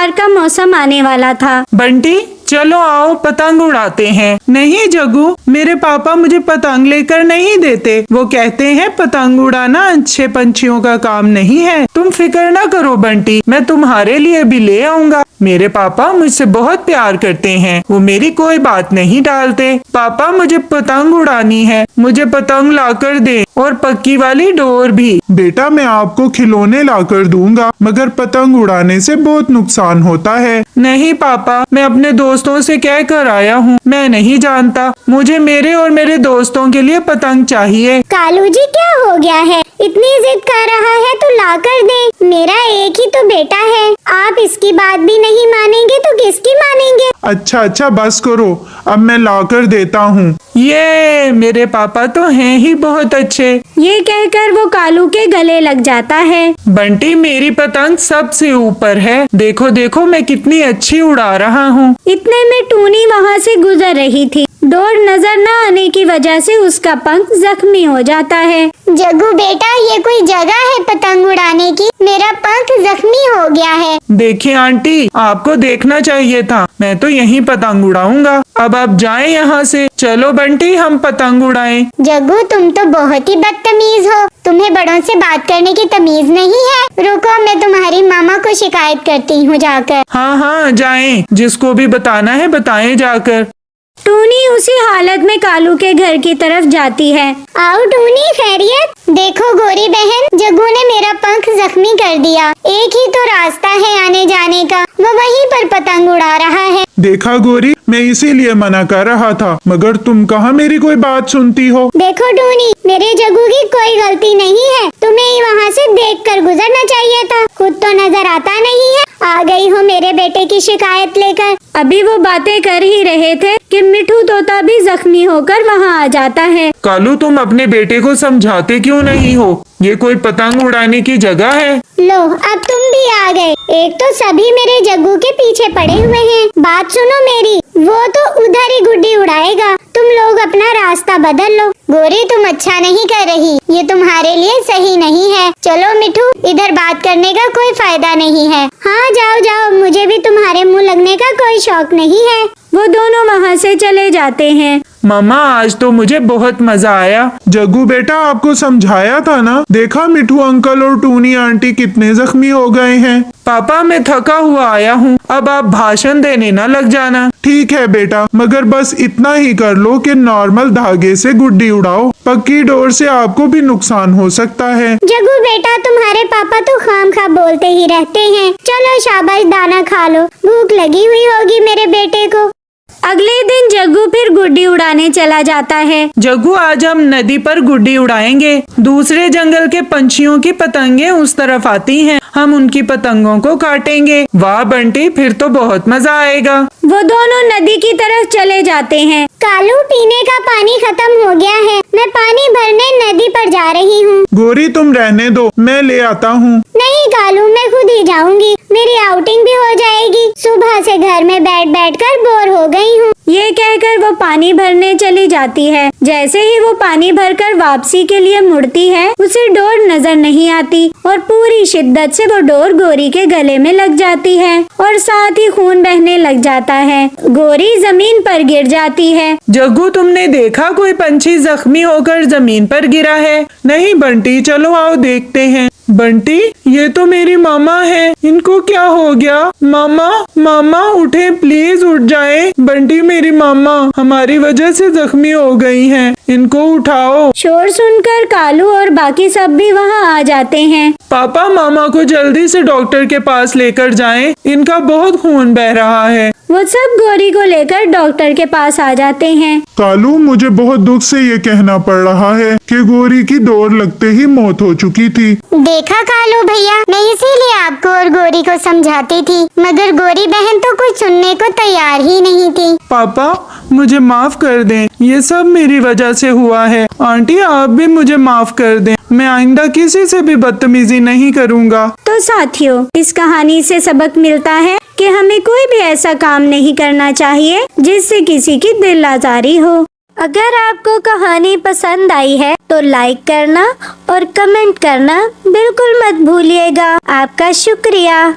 त्योहार का मौसम आने वाला था। बंटी चलो आओ पतंग उड़ाते हैं। नहीं जग्गू, मेरे पापा मुझे पतंग लेकर नहीं देते। वो कहते हैं पतंग उड़ाना अच्छे पंछियों का काम नहीं है। तुम फिक्र ना करो बंटी, मैं तुम्हारे लिए भी ले आऊंगा। मेरे पापा मुझसे बहुत प्यार करते हैं, वो मेरी कोई बात नहीं टालते। पापा मुझे पतंग उड़ानी है, मुझे पतंग लाकर दे और पक्की वाली डोर भी। बेटा मैं आपको खिलौने लाकर दूंगा, मगर पतंग उड़ाने से बहुत नुकसान होता है। नहीं पापा, मैं अपने दोस्तों से कह कर आया हूँ, मैं नहीं जानता। मुझे मेरे और मेरे दोस्तों के लिए पतंग चाहिए। कालू जी क्या हो गया है, इतनी जिद कर रहा है तो ला कर दे। मेरा एक ही तो बेटा है, आप इसकी बात भी नहीं मानेंगे तो किसकी मानेंगे। अच्छा बस करो, अब मैं लाकर देता हूँ। ये मेरे पापा तो हैं ही बहुत अच्छे। ये कहकर वो कालू के गले लग जाता है। बंटी मेरी पतंग सबसे ऊपर है, देखो देखो मैं कितनी अच्छी उड़ा रहा हूँ। इतने में टूनी वहाँ से गुजर रही थी। डोर नजर न आने की वजह से उसका पंख जख्मी हो जाता है। जग्गू बेटा ये कोई जगह है पतंग उड़ाने की, मेरा पंख जख्मी हो गया है। देखिए आंटी, आपको देखना चाहिए था, मैं तो यहीं पतंग उड़ाऊंगा। अब आप जाएं यहाँ से। चलो बंटी हम पतंग उड़ाएं। जग्गू तुम तो बहुत ही बदतमीज हो, तुम्हें बड़ों से बात करने की तमीज नहीं है। रुको मैं तुम्हारी मामा को शिकायत करती हूँ जाकर। हाँ जाएं, जिसको भी बताना है बताएं जाकर। टूनी उसी हालत में कालू के घर की तरफ जाती है। आओ टूनी खैरियत। देखो गोरी बहन, जग्गू ने मेरा पंख जख्मी कर दिया। एक ही तो रास्ता है आने जाने का, वो वहीं पर पतंग उड़ा रहा है। देखा गोरी, मैं इसीलिए मना कर रहा था, मगर तुम कहाँ मेरी कोई बात सुनती हो। देखो टूनी, मेरे जग्गू की कोई गलती नहीं है, तुम्हें ही वहाँ से देखकर गुजरना चाहिए था, खुद तो नजर आता नहीं है। आ गई हो मेरे बेटे की शिकायत लेकर। अभी वो बातें कर ही रहे थे कि मिठू तोता भी जख्मी होकर वहाँ आ जाता है। कालू तुम अपने बेटे को समझाते क्यों नहीं हो, ये कोई पतंग उड़ाने की जगह है। लो अब तुम भी आ गए। एक तो सभी मेरे जग्गू के पीछे पड़े हुए हैं। बात सुनो मेरी, वो तो उधर ही गुड्डी उड़ाएगा, तुम लोग अपना रास्ता बदल लो। गोरी तुम अच्छा नहीं कर रही, ये तुम्हारे लिए सही नहीं है। चलो मिठू, इधर बात करने का कोई फायदा नहीं है। हाँ जाओ जाओ, मुझे भी तुम्हारे मुँह लगने का कोई शौक नहीं है। वो दोनों वहाँ से चले जाते हैं। मामा आज तो मुझे बहुत मजा आया। जग्गू बेटा आपको समझाया था ना, देखा मिठू अंकल और टूनी आंटी कितने जख्मी हो गए हैं। पापा मैं थका हुआ आया हूँ, अब आप भाषण देने न लग जाना। ठीक है बेटा, मगर बस इतना ही कर लो कि नॉर्मल धागे से गुड्डी उड़ाओ, पक्की डोर से आपको भी नुकसान हो सकता है। जग्गू बेटा तुम्हारे पापा तो खामखा बोलते ही रहते हैं। चलो शाबाश दाना खा लो, भूख लगी हुई होगी मेरे बेटे को। अगले दिन जग्गू फिर गुड्डी उड़ाने चला जाता है। जग्गू आज हम नदी पर गुड्डी उड़ाएंगे, दूसरे जंगल के पंछियों की पतंगे उस तरफ आती हैं, हम उनकी पतंगों को काटेंगे। वाह बंटी, फिर तो बहुत मजा आएगा। वो दोनों नदी की तरफ चले जाते हैं। कालू पीने का पानी खत्म हो गया है, मैं पानी भरने नदी पर जा रही हूँ। गोरी तुम रहने दो, मैं ले आता हूँ। नहीं कालू, मैं खुद ही जाऊंगी, मेरी आउटिंग भी हो जाएगी। सुबह से घर में बैठ बैठ कर बोर हो गई हूँ। ये कहकर वो पानी भरने चली जाती है। जैसे ही वो पानी भरकर वापसी के लिए मुड़ती है, उसे डोर नजर नहीं आती और पूरी शिद्दत से वो डोर गोरी के गले में लग जाती है और साथ ही खून बहने लग जाता है। गोरी जमीन पर गिर जाती है। जग्गू तुमने देखा कोई पंछी जख्मी होकर जमीन पर गिरा है? नहीं बंटी, चलो आओ देखते हैं। बंटी ये तो मेरी मामा है, इनको क्या हो गया? मामा मामा उठे, प्लीज उठ जाए। बंटी मेरी मामा हमारी वजह से जख्मी हो गई हैं, इनको उठाओ। शोर सुनकर कालू और बाकी सब भी वहाँ आ जाते हैं। पापा मामा को जल्दी से डॉक्टर के पास लेकर जाएं, इनका बहुत खून बह रहा है। वो सब गोरी को लेकर डॉक्टर के पास आ जाते हैं। कालू मुझे बहुत दुख से ये कहना पड़ रहा है कि गोरी की डोर लगते ही मौत हो चुकी थी। देखा कालू भैया, मैं इसीलिए आपको और गोरी को समझाती थी, मगर गोरी बहन तो कुछ सुनने को तैयार ही नहीं थी। पापा मुझे माफ कर दें, ये सब मेरी वजह से हुआ है। आंटी आप भी मुझे माफ कर दें, मैं आइंदा किसी से भी बदतमीजी नहीं करूँगा। तो साथियों, इस कहानी से सबक मिलता है कि हमें कोई भी ऐसा काम नहीं करना चाहिए जिससे किसी की दिल आजारी हो। अगर आपको कहानी पसंद आई है तो लाइक करना और कमेंट करना बिल्कुल मत भूलिएगा। आपका शुक्रिया।